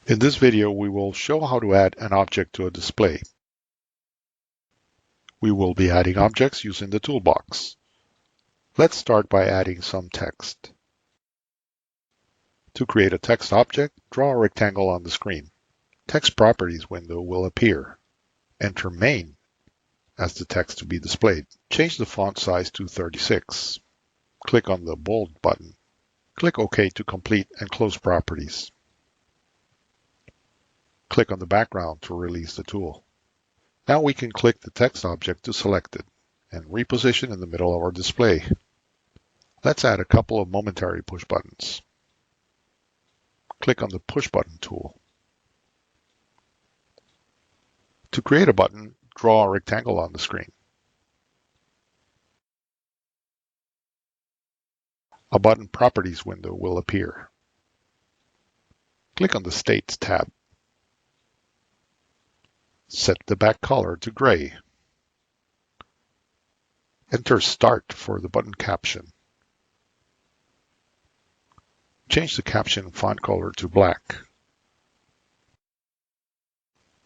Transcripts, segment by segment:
In this video, we will show how to add an object to a display. We will be adding objects using the toolbox. Let's start by adding some text. To create a text object, draw a rectangle on the screen. Text Properties window will appear. Enter Main as the text to be displayed. Change the font size to 36. Click on the Bold button. Click OK to complete and close Properties. Click on the background to release the tool. Now we can click the text object to select it and reposition in the middle of our display. Let's add a couple of momentary push buttons. Click on the Push Button tool. To create a button, draw a rectangle on the screen. A Button Properties window will appear. Click on the States tab. Set the back color to gray. Enter Start for the button caption. Change the caption font color to black.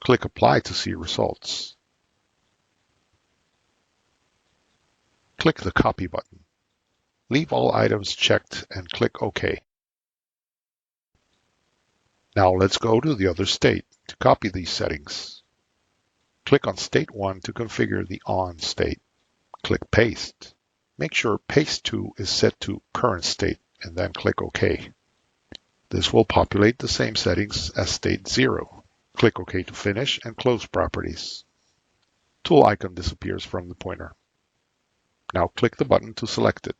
Click Apply to see results. Click the Copy button. Leave all items checked and click OK. Now let's go to the other state to copy these settings. Click on State 1 to configure the On state. Click Paste. Make sure Paste To is set to Current State and then click OK. This will populate the same settings as State 0. Click OK to finish and close Properties. Tool icon disappears from the pointer. Now click the button to select it.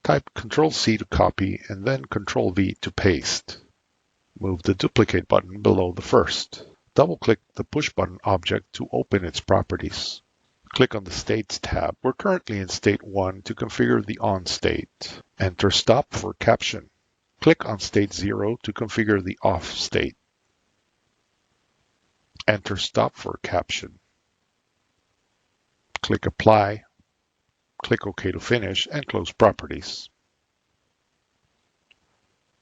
Type Ctrl-C to copy and then Ctrl-V to paste. Move the Duplicate button below the first. Double-click the Push Button object to open its properties. Click on the States tab. We're currently in State 1 to configure the On state. Enter Stop for Caption. Click on State 0 to configure the Off state. Enter Stop for Caption. Click Apply. Click OK to finish and close Properties.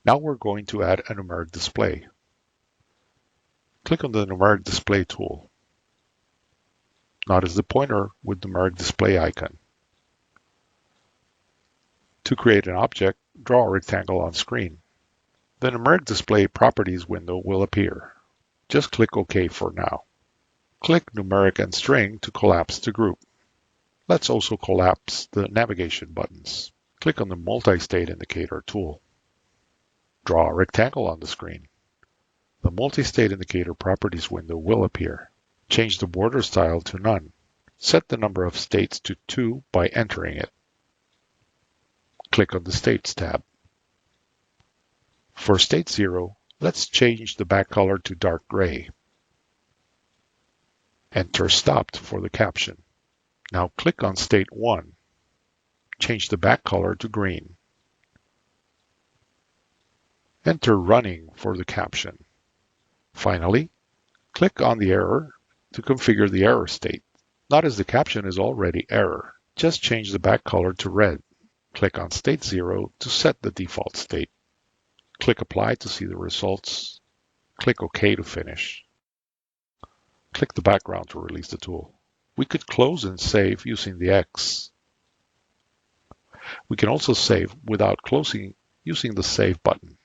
Now we're going to add a numeric display. Click on the Numeric Display tool. Notice the pointer with numeric display icon. To create an object, draw a rectangle on screen. The Numeric Display Properties window will appear. Just click OK for now. Click Numeric and String to collapse the group. Let's also collapse the navigation buttons. Click on the Multi-State Indicator tool. Draw a rectangle on the screen. The Multi-State Indicator Properties window will appear. Change the border style to None. Set the number of states to 2 by entering it. Click on the States tab. For State 0, let's change the back color to dark gray. Enter Stopped for the caption. Now click on State 1. Change the back color to green. Enter Running for the caption. Finally, click on the error to configure the error state. Notice the caption is already error. Just change the back color to red. Click on State 0 to set the default state. Click Apply to see the results. Click OK to finish. Click the background to release the tool. We could close and save using the X. We can also save without closing using the Save button.